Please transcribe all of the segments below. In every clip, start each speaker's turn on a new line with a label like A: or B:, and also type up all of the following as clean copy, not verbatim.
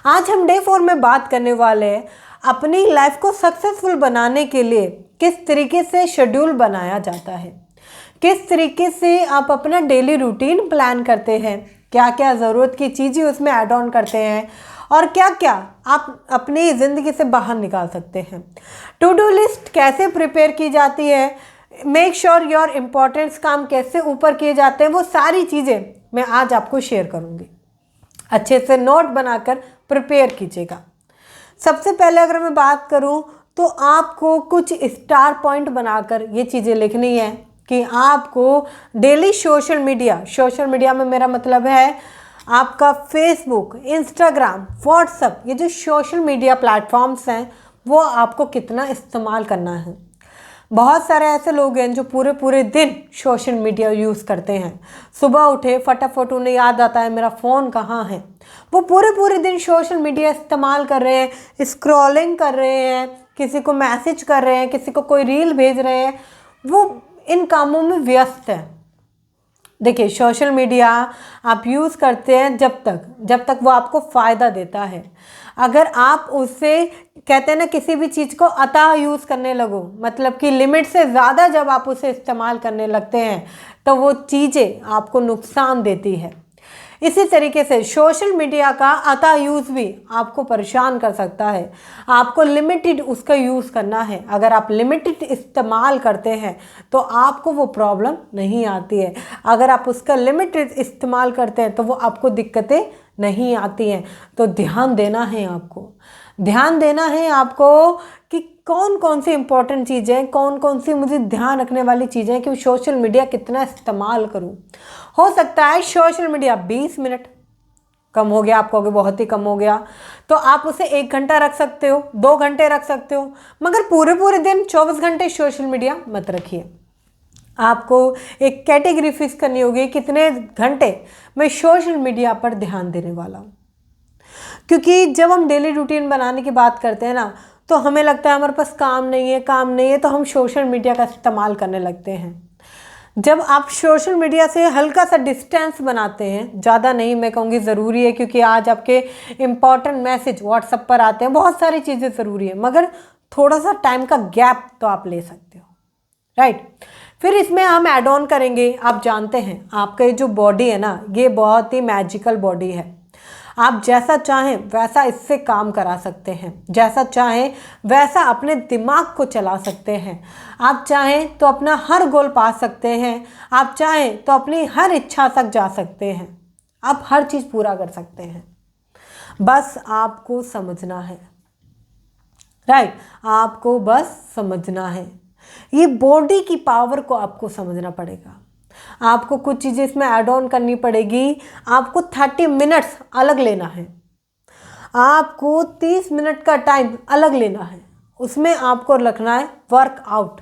A: आज हम डे 4 में बात करने वाले हैं अपनी लाइफ को सक्सेसफुल बनाने के लिए किस तरीके से शेड्यूल बनाया जाता है, किस तरीके से आप अपना डेली रूटीन प्लान करते हैं, क्या क्या ज़रूरत की चीज़ें उसमें ऐड ऑन करते हैं और क्या क्या आप अपनी ज़िंदगी से बाहर निकाल सकते हैं। टू डू लिस्ट कैसे प्रिपेयर की जाती है, मेक श्योर योर इम्पोर्टेंट्स काम कैसे ऊपर किए जाते हैं, वो सारी चीज़ें मैं आज आपको शेयर करूँगी। अच्छे से नोट बनाकर प्रिपेयर कीजिएगा। सबसे पहले अगर मैं बात करूं तो आपको कुछ स्टार पॉइंट बनाकर ये चीज़ें लिखनी है कि आपको डेली सोशल मीडिया में मेरा मतलब है आपका फेसबुक, इंस्टाग्राम, व्हाट्सएप, ये जो सोशल मीडिया प्लेटफॉर्म्स हैं वो आपको कितना इस्तेमाल करना है। बहुत सारे ऐसे लोग हैं जो पूरे पूरे दिन सोशल मीडिया यूज़ करते हैं। सुबह उठे फटाफट उन्हें याद आता है मेरा फ़ोन कहाँ है, वो पूरे पूरे दिन सोशल मीडिया इस्तेमाल कर रहे हैं, स्क्रॉलिंग कर रहे हैं, किसी को मैसेज कर रहे हैं, किसी को कोई रील भेज रहे हैं, वो इन कामों में व्यस्त है। देखिए, सोशल मीडिया आप यूज़ करते हैं जब तक वो आपको फ़ायदा देता है। अगर आप उससे कहते हैं ना किसी भी चीज़ को अतः यूज़ करने लगो, मतलब कि लिमिट से ज़्यादा जब आप उसे इस्तेमाल करने लगते हैं तो वो चीज़ें आपको नुकसान देती है। इसी तरीके से सोशल मीडिया का अतः यूज़ भी आपको परेशान कर सकता है। आपको लिमिटेड उसका यूज़ करना है। अगर आप लिमिटेड इस्तेमाल करते हैं तो आपको वो प्रॉब्लम नहीं आती है। अगर आप उसका लिमिटेड इस्तेमाल करते हैं तो वो आपको दिक्कतें नहीं आती हैं। तो ध्यान देना है आपको कि कौन कौन सी इंपॉर्टेंट चीज़ें हैं, कौन कौन सी मुझे ध्यान रखने वाली चीज़ें हैं कि सोशल मीडिया कितना इस्तेमाल करूं। हो सकता है सोशल मीडिया 20 मिनट कम हो गया, आप कहोगे बहुत ही कम हो गया, तो आप उसे 1 घंटा रख सकते हो, 2 घंटे रख सकते हो, मगर पूरे पूरे दिन 24 घंटे सोशल मीडिया मत रखिए। आपको एक कैटेगरी फिक्स करनी होगी कितने घंटे मैं सोशल मीडिया पर ध्यान देने वाला हूँ। क्योंकि जब हम डेली रूटीन बनाने की बात करते हैं ना तो हमें लगता है हमारे पास काम नहीं है तो हम सोशल मीडिया का इस्तेमाल करने लगते हैं। जब आप सोशल मीडिया से हल्का सा डिस्टेंस बनाते हैं, ज़्यादा नहीं मैं कहूँगी ज़रूरी है, क्योंकि आज आपके इम्पॉर्टेंट मैसेज व्हाट्सएप पर आते हैं, बहुत सारी चीज़ें ज़रूरी है, मगर थोड़ा सा टाइम का गैप तो आप ले सकते हो, राइट। फिर इसमें हम ऐड ऑन करेंगे, आप जानते हैं आपका ये जो बॉडी है ना, ये बहुत ही मैजिकल बॉडी है। आप जैसा चाहें वैसा इससे काम करा सकते हैं, जैसा चाहें वैसा अपने दिमाग को चला सकते हैं। आप चाहें तो अपना हर गोल पा सकते हैं, आप चाहें तो अपनी हर इच्छा तक जा सकते हैं, आप हर चीज़ पूरा कर सकते हैं। बस आपको समझना है, राइट, आपको बस समझना है। ये बॉडी की पावर को आपको समझना पड़ेगा। आपको कुछ चीज़ें इसमें ऐड ऑन करनी पड़ेगी। आपको 30 मिनट्स अलग लेना है, आपको 30 मिनट का टाइम अलग लेना है। उसमें आपको रखना है वर्कआउट।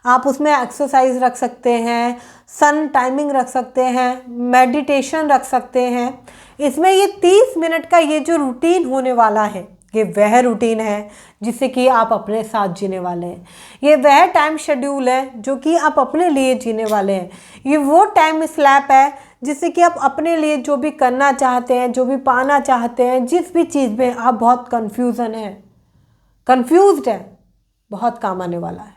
A: आप उसमें एक्सरसाइज रख सकते हैं, सन टाइमिंग रख सकते हैं, मेडिटेशन रख सकते हैं। इसमें ये 30 मिनट का ये जो रूटीन होने वाला है, ये वह रूटीन है जिसे कि आप अपने साथ जीने वाले हैं। ये वह टाइम शेड्यूल है जो कि आप अपने लिए जीने वाले हैं। ये वो टाइम स्लैप है जिससे कि आप अपने लिए जो भी करना चाहते हैं, जो भी पाना चाहते हैं, जिस भी चीज़ में आप बहुत कंफ्यूज्ड है, बहुत काम आने वाला है।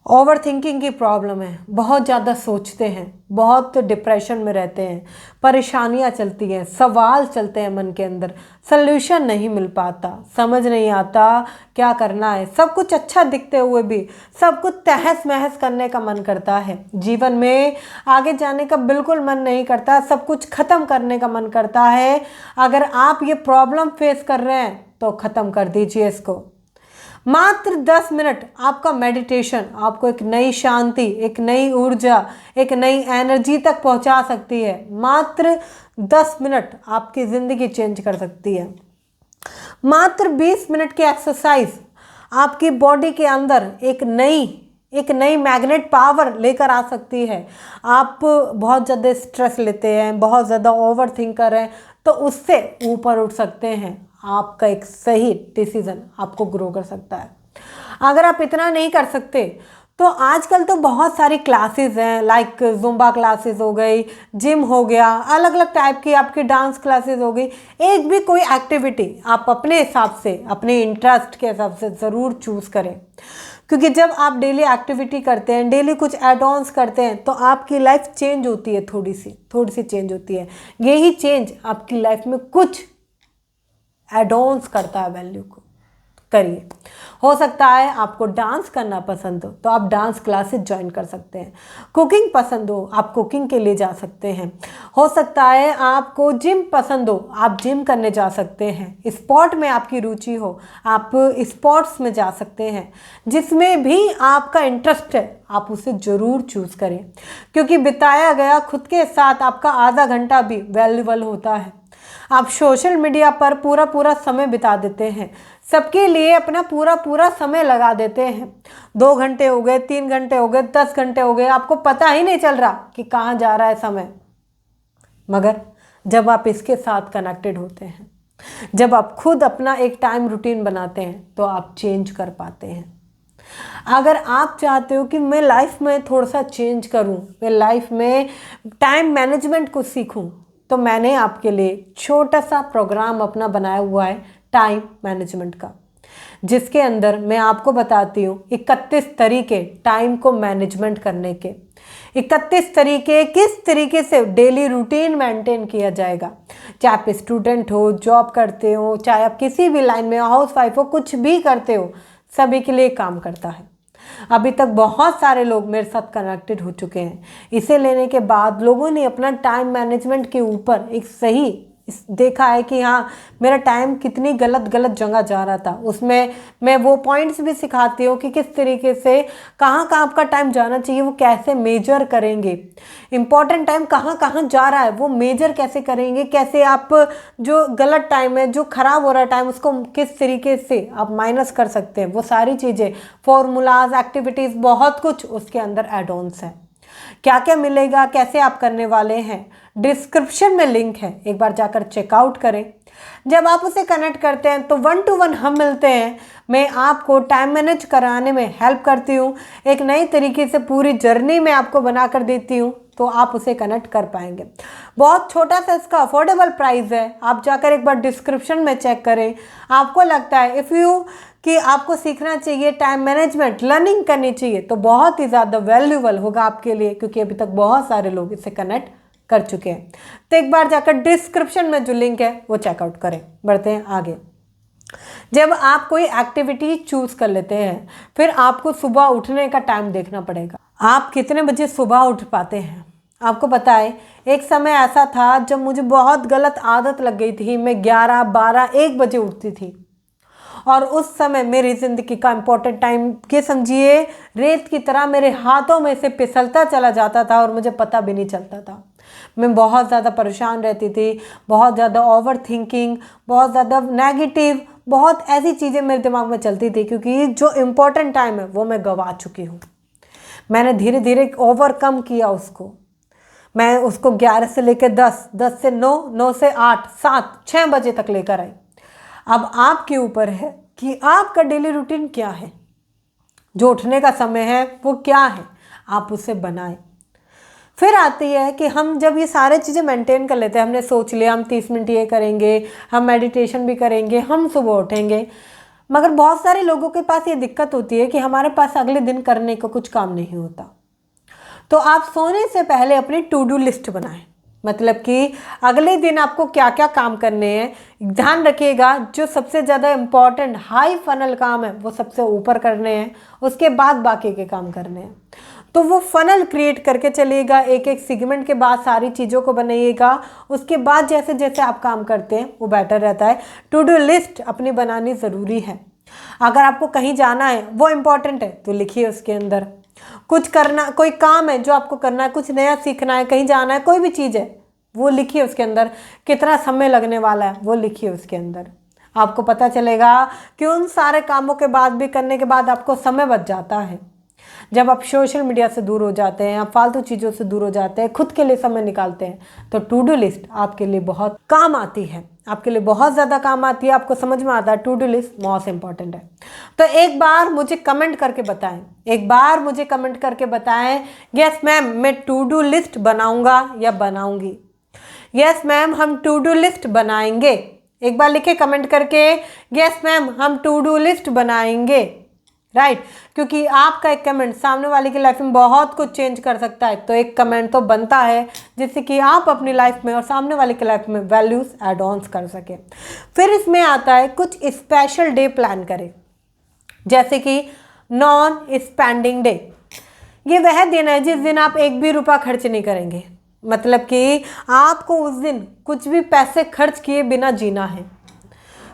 A: ओवर थिंकिंग की प्रॉब्लम है, बहुत ज़्यादा सोचते हैं, बहुत डिप्रेशन में रहते हैं, परेशानियां चलती हैं, सवाल चलते हैं मन के अंदर, सल्यूशन नहीं मिल पाता, समझ नहीं आता क्या करना है। सब कुछ अच्छा दिखते हुए भी सब कुछ तहस महस करने का मन करता है, जीवन में आगे जाने का बिल्कुल मन नहीं करता, सब कुछ ख़त्म करने का मन करता है। अगर आप ये प्रॉब्लम फेस कर रहे हैं तो ख़त्म कर दीजिए इसको। मात्र 10 मिनट आपका मेडिटेशन आपको एक नई शांति, एक नई ऊर्जा, एक नई एनर्जी तक पहुंचा सकती है। मात्र 10 मिनट आपकी ज़िंदगी चेंज कर सकती है। मात्र 20 मिनट की एक्सरसाइज आपकी बॉडी के अंदर एक नई मैग्नेट पावर लेकर आ सकती है। आप बहुत ज़्यादा स्ट्रेस लेते हैं, बहुत ज़्यादा ओवर थिंकर हैं, तो उससे ऊपर उठ सकते हैं। आपका एक सही डिसीज़न आपको ग्रो कर सकता है। अगर आप इतना नहीं कर सकते तो आजकल तो बहुत सारी क्लासेस हैं, लाइक जुम्बा क्लासेस हो गई, जिम हो गया, अलग अलग टाइप की आपकी डांस क्लासेस हो गई। एक भी कोई एक्टिविटी आप अपने हिसाब से, अपने इंटरेस्ट के हिसाब से ज़रूर चूज़ करें, क्योंकि जब आप डेली एक्टिविटी करते हैं, डेली कुछ एड ऑन्स करते हैं, तो आपकी लाइफ चेंज होती है, थोड़ी सी चेंज होती है। यही चेंज आपकी लाइफ में कुछ एड ऑन्स करता है, वैल्यू को करिए। हो सकता है आपको डांस करना पसंद हो तो आप डांस क्लासेस ज्वाइन कर सकते हैं। कुकिंग पसंद हो, आप कुकिंग के लिए जा सकते हैं। हो सकता है आपको जिम पसंद हो, आप जिम करने जा सकते हैं। स्पोर्ट में आपकी रुचि हो, आप स्पोर्ट्स में जा सकते हैं। जिसमें भी आपका इंटरेस्ट है आप उसे ज़रूर चूज़ करें, क्योंकि बिताया गया खुद के साथ आपका आधा घंटा भी वैल्यूबल होता है। आप सोशल मीडिया पर पूरा समय बिता देते हैं, सबके लिए अपना पूरा समय लगा देते हैं। 2 घंटे हो गए, 3 घंटे हो गए, 10 घंटे हो गए, आपको पता ही नहीं चल रहा कि कहाँ जा रहा है समय। मगर जब आप इसके साथ कनेक्टेड होते हैं, जब आप खुद अपना एक टाइम रूटीन बनाते हैं, तो आप चेंज कर पाते हैं। अगर आप चाहते हो कि मैं लाइफ में थोड़ा सा चेंज करूं, मैं लाइफ में टाइम मैनेजमेंट को सीखूं, तो मैंने आपके लिए छोटा सा प्रोग्राम अपना बनाया हुआ है टाइम मैनेजमेंट का, जिसके अंदर मैं आपको बताती हूँ 31 तरीके टाइम को मैनेजमेंट करने के। 31 तरीके किस तरीके से डेली रूटीन मेंटेन किया जाएगा। चाहे आप स्टूडेंट हो, जॉब करते हो, चाहे आप किसी भी लाइन में हाउस वाइफ हो, कुछ भी करते हो, सभी के लिए काम करता है। अभी तक बहुत सारे लोग मेरे साथ कनेक्टेड हो चुके हैं। इसे लेने के बाद लोगों ने अपना टाइम मैनेजमेंट के ऊपर एक सही देखा है कि हाँ, मेरा टाइम कितनी गलत जगह जा रहा था। उसमें मैं वो पॉइंट्स भी सिखाती हूँ कि किस तरीके से कहाँ आपका टाइम जाना चाहिए, वो कैसे मेजर करेंगे। इम्पॉर्टेंट टाइम कहाँ जा रहा है वो मेजर कैसे करेंगे, कैसे आप जो गलत टाइम है, जो ख़राब हो रहा है टाइम, उसको किस तरीके से आप माइनस कर सकते हैं। वो सारी चीज़ें, फॉर्मूलाज, एक्टिविटीज़, बहुत कुछ उसके अंदर एड ऑन्स है। क्या क्या मिलेगा, कैसे आप करने वाले हैं, डिस्क्रिप्शन में लिंक है, एक बार जाकर चेकआउट करें। जब आप उसे कनेक्ट करते हैं तो 1 to 1 हम मिलते हैं। मैं आपको टाइम मैनेज कराने में हेल्प करती हूँ, एक नई तरीके से पूरी जर्नी में आपको बना कर देती हूँ, तो आप उसे कनेक्ट कर पाएंगे। बहुत छोटा सा इसका अफोर्डेबल प्राइस है, आप जाकर एक बार डिस्क्रिप्शन में चेक करें। आपको लगता है इफ़ यू कि आपको सीखना चाहिए टाइम मैनेजमेंट, लर्निंग करनी चाहिए, तो बहुत ही ज़्यादा वैल्यूबल होगा आपके लिए, क्योंकि अभी तक बहुत सारे लोग इसे कनेक्ट कर चुके हैं। तो एक बार जाकर डिस्क्रिप्शन में जो लिंक है वो चेकआउट करें। बढ़ते हैं आगे। जब आप कोई एक्टिविटी चूज कर लेते हैं, फिर आपको सुबह उठने का टाइम देखना पड़ेगा। आप कितने बजे सुबह उठ पाते हैं। आपको पता है, एक समय ऐसा था जब मुझे बहुत गलत आदत लग गई थी। मैं 11, 12, 1 बजे उठती थी, और उस समय मेरी ज़िंदगी का इम्पोर्टेंट टाइम के समझिए रेत की तरह मेरे हाथों में से फिसलता चला जाता था, और मुझे पता भी नहीं चलता था। मैं बहुत ज़्यादा परेशान रहती थी, बहुत ज़्यादा ओवर थिंकिंग, बहुत ज़्यादा नेगेटिव, बहुत ऐसी चीज़ें मेरे दिमाग में चलती थी, क्योंकि जो इम्पोर्टेंट टाइम है वो मैं गंवा चुकी हूँ। मैंने धीरे धीरे ओवरकम किया उसको। मैं उसको 11 से लेकर 10, 10 से 9, 9 से 8, 7, 6 बजे तक लेकर आई। अब आपके ऊपर है कि आपका डेली रूटीन क्या है, जो उठने का समय है वो क्या है, आप उसे बनाएं। फिर आती है कि हम जब ये सारे चीज़ें मेंटेन कर लेते हैं, हमने सोच लिया हम 30 मिनट ये करेंगे, हम मेडिटेशन भी करेंगे, हम सुबह उठेंगे, मगर बहुत सारे लोगों के पास ये दिक्कत होती है कि हमारे पास अगले दिन करने का कुछ काम नहीं होता। तो आप सोने से पहले अपनी टू डू लिस्ट बनाएं, मतलब कि अगले दिन आपको क्या क्या काम करने हैं। ध्यान रखिएगा, जो सबसे ज़्यादा इम्पॉर्टेंट हाई फनल काम है वो सबसे ऊपर करने हैं, उसके बाद बाकी के काम करने हैं। तो वो फनल क्रिएट करके चलिएगा, एक एक सेगमेंट के बाद सारी चीज़ों को बनाइएगा। उसके बाद जैसे जैसे आप काम करते हैं वो बेटर रहता है। टू डू लिस्ट अपनी बनानी ज़रूरी है। अगर आपको कहीं जाना है, वो इम्पॉर्टेंट है, तो लिखिए उसके अंदर। कुछ करना, कोई काम है जो आपको करना है, कुछ नया सीखना है, कहीं जाना है, कोई भी चीज़ है, वो लिखिए उसके अंदर। कितना समय लगने वाला है वो लिखिए उसके अंदर। आपको पता चलेगा कि उन सारे कामों के बाद भी करने के बाद आपको समय बच जाता है। जब आप सोशल मीडिया से दूर हो जाते हैं, आप फालतू चीज़ों से दूर हो जाते हैं, खुद के लिए समय निकालते हैं, तो टू डू लिस्ट आपके लिए बहुत काम आती है। आपके लिए बहुत ज़्यादा काम आती है, आपको समझ में आता है। To do list most important है। तो एक बार मुझे कमेंट करके बताएं, एक बार मुझे कमेंट करके बताएं, यस मैम मैं टू डू लिस्ट बनाऊंगा या बनाऊंगी। यस मैम हम टू डू लिस्ट बनाएंगे। एक बार लिखे कमेंट करके, यस मैम हम टू डू लिस्ट बनाएंगे। राइट क्योंकि आपका एक कमेंट सामने वाले की लाइफ में बहुत कुछ चेंज कर सकता है। तो एक कमेंट तो बनता है जिससे कि आप अपनी लाइफ में और सामने वाले की लाइफ में वैल्यूज एड ऑन्स कर सके। फिर इसमें आता है कुछ स्पेशल डे प्लान करें, जैसे कि नॉन स्पेंडिंग डे। ये वह दिन है जिस दिन आप एक भी रुपया खर्च नहीं करेंगे, मतलब कि आपको उस दिन कुछ भी पैसे खर्च किए बिना जीना है।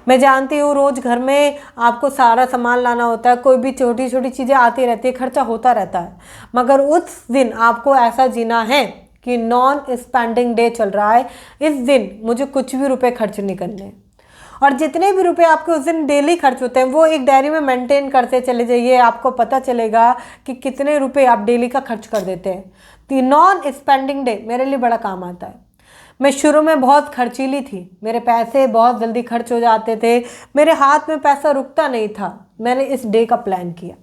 A: मैं जानती हूँ रोज़ घर में आपको सारा सामान लाना होता है, कोई भी छोटी छोटी चीज़ें आती रहती है, खर्चा होता रहता है, मगर उस दिन आपको ऐसा जीना है कि नॉन स्पेंडिंग डे चल रहा है, इस दिन मुझे कुछ भी रुपए खर्च नहीं करने। और जितने भी रुपए आपके उस दिन डेली खर्च होते हैं वो एक डायरी में मेंटेन करते चले जाइए, आपको पता चलेगा कि कितने रुपए आप डेली का खर्च कर देते हैं। तो नॉन स्पेंडिंग डे मेरे लिए बड़ा काम आता है। मैं शुरू में बहुत खर्चीली थी, मेरे पैसे बहुत जल्दी खर्च हो जाते थे, मेरे हाथ में पैसा रुकता नहीं था। मैंने इस डे का प्लान किया।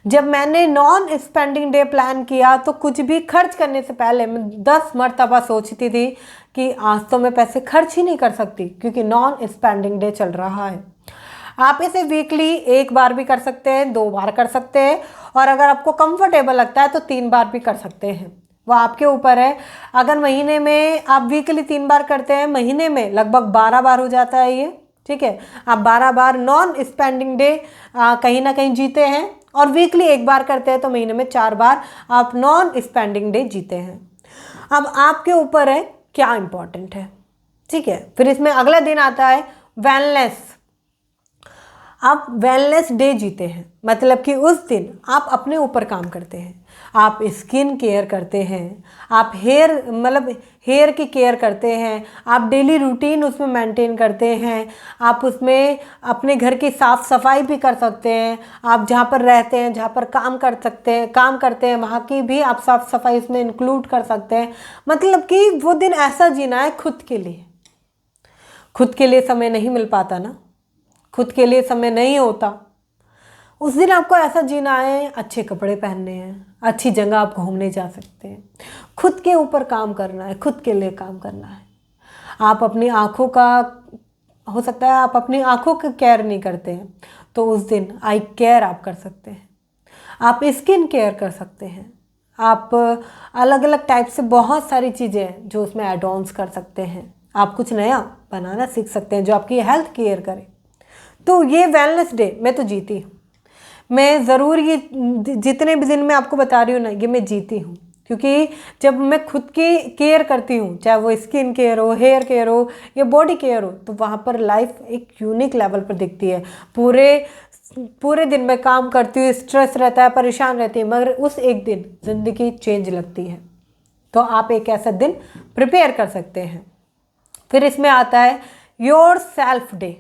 A: जब मैंने नॉन स्पेंडिंग डे प्लान किया तो कुछ भी खर्च करने से पहले मैं 10 मरतबा सोचती थी कि आज तो मैं पैसे खर्च ही नहीं कर सकती, क्योंकि नॉन स्पेंडिंग डे चल रहा है। आप इसे वीकली एक बार भी कर सकते हैं, 2 बार कर सकते हैं, और अगर आपको कंफर्टेबल लगता है तो 3 बार भी कर सकते हैं, वो आपके ऊपर है। अगर महीने में आप वीकली 3 बार करते हैं, महीने में लगभग 12 बार हो जाता है ये, ठीक है। आप 12 बार नॉन स्पेंडिंग डे कहीं ना कहीं जीते हैं, और वीकली 1 बार करते हैं तो महीने में 4 बार आप नॉन स्पेंडिंग डे जीते हैं। अब आपके ऊपर है क्या इंपॉर्टेंट है, ठीक है। फिर इसमें अगला दिन आता है वेलनेस। आप वेलनेस डे जीते हैं, मतलब कि उस दिन आप अपने ऊपर काम करते हैं, आप स्किन केयर करते हैं, आप हेयर की केयर करते हैं, आप डेली रूटीन उसमें मेंटेन करते हैं, आप उसमें अपने घर की साफ़ सफाई भी कर सकते हैं, आप जहाँ पर रहते हैं, जहाँ पर काम करते हैं वहाँ की भी आप साफ़ सफाई उसमें इंक्लूड कर सकते हैं। मतलब कि वो दिन ऐसा जीना है खुद के लिए। खुद के लिए समय नहीं मिल पाता ना, खुद के लिए समय नहीं होता, उस दिन आपको ऐसा जीना है, अच्छे कपड़े पहनने हैं, अच्छी जगह आप घूमने जा सकते हैं, खुद के ऊपर काम करना है, खुद के लिए काम करना है। आप अपनी आँखों का, हो सकता है आप अपनी आँखों का केयर नहीं करते हैं, तो उस दिन आई केयर आप कर सकते हैं, आप स्किन केयर कर सकते हैं, आप अलग अलग टाइप से बहुत सारी चीज़ें हैं जो उसमें एड ऑन्स कर सकते हैं। आप कुछ नया बनाना सीख सकते हैं जो आपकी हेल्थ केयर करे। तो ये वेलनेस डे मैं तो जीती हूँ, मैं ज़रूर ये जितने भी दिन मैं आपको बता रही हूँ ना, ये मैं जीती हूँ, क्योंकि जब मैं खुद की केयर करती हूँ, चाहे वो स्किन केयर हो, हेयर केयर हो या बॉडी केयर हो, तो वहाँ पर लाइफ एक यूनिक लेवल पर दिखती है। पूरे दिन मैं काम करती हूँ, स्ट्रेस रहता है, परेशान रहती है, मगर उस एक दिन ज़िंदगी चेंज लगती है। तो आप एक ऐसा दिन प्रिपेयर कर सकते हैं। फिर इसमें आता है योर सेल्फ डे,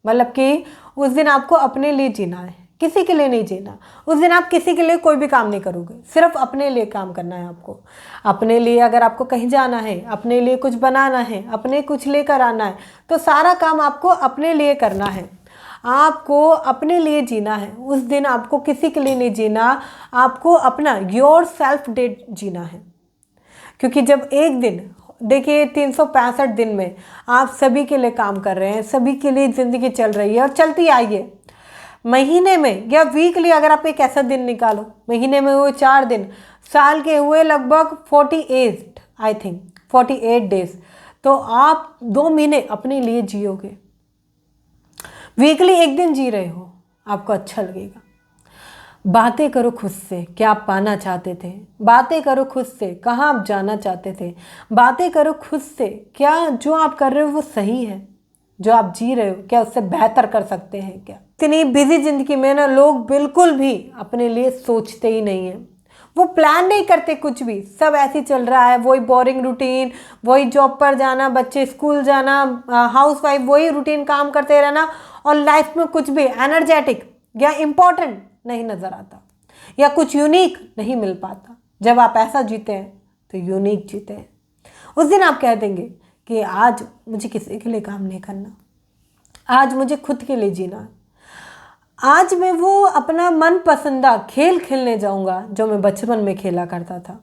A: मतलब कि उस दिन आपको अपने लिए जीना है, किसी के लिए नहीं जीना। उस दिन आप किसी के लिए कोई भी काम नहीं करोगे, सिर्फ अपने लिए काम करना है आपको। अपने लिए अगर आपको कहीं जाना है, अपने लिए कुछ बनाना है, अपने कुछ लेकर आना है, तो सारा काम आपको अपने लिए करना है, आपको अपने लिए जीना है। उस दिन आपको किसी के लिए नहीं जीना, आपको अपना योर सेल्फ डे जीना है। क्योंकि जब एक दिन, देखिए 365 दिन में आप सभी के लिए काम कर रहे हैं, सभी के लिए ज़िंदगी चल रही है और चलती आई है। महीने में या वीकली अगर आप एक ऐसा दिन निकालो, महीने में हुए 4 दिन, साल के हुए लगभग 48, आई थिंक 48 डेज, तो आप 2 महीने अपने लिए जियोगे। वीकली एक दिन जी रहे हो, आपको अच्छा लगेगा। बातें करो खुद से, क्या आप पाना चाहते थे, बातें करो खुद से, कहाँ आप जाना चाहते थे, बातें करो खुद से, क्या जो आप कर रहे हो वो सही है, जो आप जी रहे हो क्या उससे बेहतर कर सकते हैं क्या। इतनी बिजी जिंदगी में ना लोग बिल्कुल भी अपने लिए सोचते ही नहीं है, वो प्लान नहीं करते कुछ भी, सब ऐसे ही चल रहा है, वही बोरिंग रूटीन, वही जॉब पर जाना, बच्चे स्कूल जाना, हाउसवाइफ वही रूटीन काम करते रहना, और लाइफ में कुछ भी एनर्जेटिक या इम्पोर्टेंट नहीं नज़र आता, या कुछ यूनिक नहीं मिल पाता। जब आप ऐसा जीते हैं तो यूनिक जीते हैं। उस दिन आप कह देंगे कि आज मुझे किसी के लिए काम नहीं करना, आज मुझे खुद के लिए जीना है, आज मैं वो अपना मनपसंदा खेल खेलने जाऊंगा जो मैं बचपन में खेला करता था,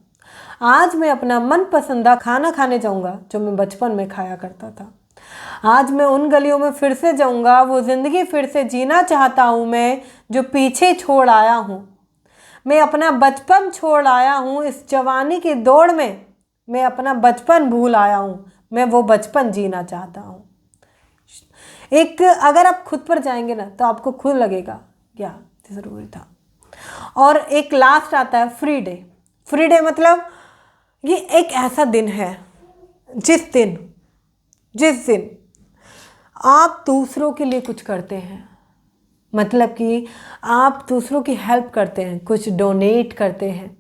A: आज मैं अपना मनपसंदा खाना खाने जाऊंगा जो मैं बचपन में खाया करता था, आज मैं उन गलियों में फिर से जाऊंगा, वो ज़िंदगी फिर से जीना चाहता हूँ मैं जो पीछे छोड़ आया हूँ। मैं अपना बचपन छोड़ आया हूँ, इस जवानी की दौड़ में मैं अपना बचपन भूल आया हूँ, मैं वो बचपन जीना चाहता हूँ। एक अगर आप खुद पर जाएंगे ना तो आपको खुद लगेगा क्या ज़रूरी था। और एक लास्ट आता है फ्री डे। फ्री डे मतलब ये एक ऐसा दिन है जिस दिन आप दूसरों के लिए कुछ करते हैं, मतलब कि आप दूसरों की हेल्प करते हैं, कुछ डोनेट करते हैं,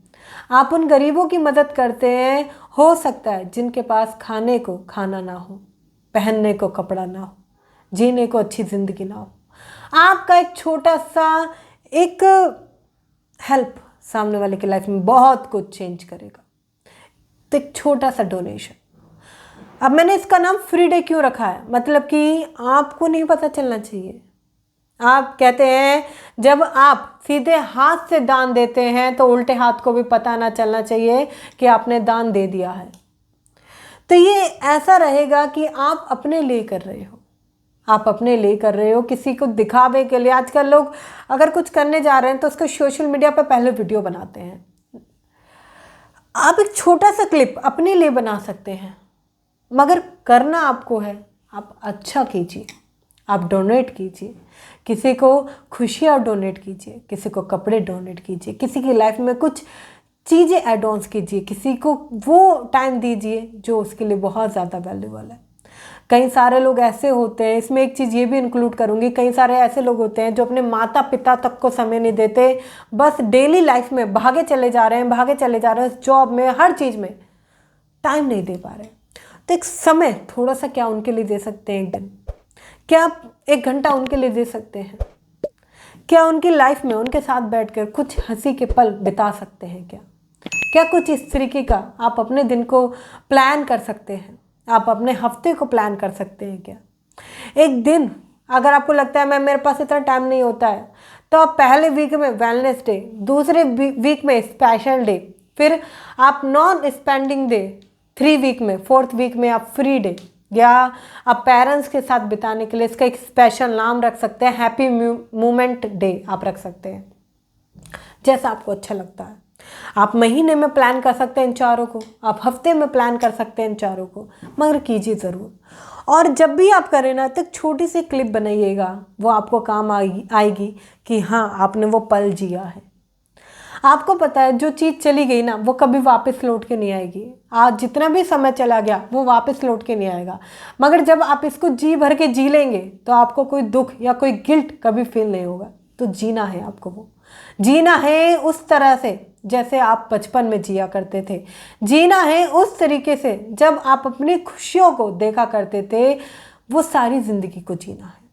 A: आप उन गरीबों की मदद करते हैं। हो सकता है जिनके पास खाने को खाना ना हो, पहनने को कपड़ा ना हो, जीने को अच्छी ज़िंदगी ना हो, आपका एक छोटा सा एक हेल्प सामने वाले की लाइफ में बहुत कुछ चेंज करेगा। तो एक छोटा सा डोनेशन। अब मैंने इसका नाम फ्री डे क्यों रखा है, मतलब कि आपको नहीं पता चलना चाहिए। आप कहते हैं जब आप सीधे हाथ से दान देते हैं तो उल्टे हाथ को भी पता ना चलना चाहिए कि आपने दान दे दिया है। तो ये ऐसा रहेगा कि आप अपने लिए कर रहे हो, आप अपने लिए कर रहे हो, किसी को दिखावे के लिए। आजकल लोग अगर कुछ करने जा रहे हैं तो उसको सोशल मीडिया पर पहले वीडियो बनाते हैं। आप एक छोटा सा क्लिप अपने लिए बना सकते हैं, मगर करना आपको है। आप अच्छा कीजिए, आप डोनेट कीजिए, किसी को खुशियाँ डोनेट कीजिए, किसी को कपड़े डोनेट कीजिए, किसी की लाइफ में कुछ चीज़ें एड ऑन्स कीजिए, किसी को वो टाइम दीजिए जो उसके लिए बहुत ज़्यादा वैल्यूबल है। कई सारे लोग ऐसे होते हैं, इसमें एक चीज़ ये भी इंक्लूड करूँगी, कई सारे ऐसे लोग होते हैं जो अपने माता पिता तक को समय नहीं देते, बस डेली लाइफ में भागे चले जा रहे हैं, जॉब में, हर चीज़ में टाइम नहीं दे पा रहे। तो एक समय थोड़ा सा क्या उनके लिए दे सकते हैं, एक दिन क्या आप 1 घंटा उनके लिए दे सकते हैं, क्या उनकी लाइफ में उनके साथ बैठकर कुछ हंसी के पल बिता सकते हैं, क्या कुछ इस तरीके का आप अपने दिन को प्लान कर सकते हैं, आप अपने हफ्ते को प्लान कर सकते हैं क्या। एक दिन अगर आपको लगता है मेरे पास इतना टाइम नहीं होता है, तो आप पहले वीक में वेलनेस डे, दूसरे वीक में स्पेशल डे, फिर आप नॉन स्पेंडिंग डे, 3 वीक में, 4th वीक में आप फ्री डे, या आप पेरेंट्स के साथ बिताने के लिए इसका एक स्पेशल नाम रख सकते हैं, हैप्पी मोमेंट डे आप रख सकते हैं, जैसा आपको अच्छा लगता है। आप महीने में प्लान कर सकते हैं इन चारों को, आप हफ्ते में प्लान कर सकते हैं इन चारों को, मगर कीजिए ज़रूर। और जब भी आप करें ना तो छोटी सी क्लिप बनाइएगा, वो आपको काम आएगी कि हाँ आपने वो पल जिया है। आपको पता है जो चीज़ चली गई ना वो कभी वापस लौट के नहीं आएगी। आज जितना भी समय चला गया वो वापस लौट के नहीं आएगा, मगर जब आप इसको जी भर के जी लेंगे तो आपको कोई दुख या कोई गिल्ट कभी फील नहीं होगा। तो जीना है आपको, वो जीना है उस तरह से जैसे आप बचपन में जिया करते थे, जीना है उस तरीके से जब आप अपनी खुशियों को देखा करते थे, वो सारी ज़िंदगी को जीना है।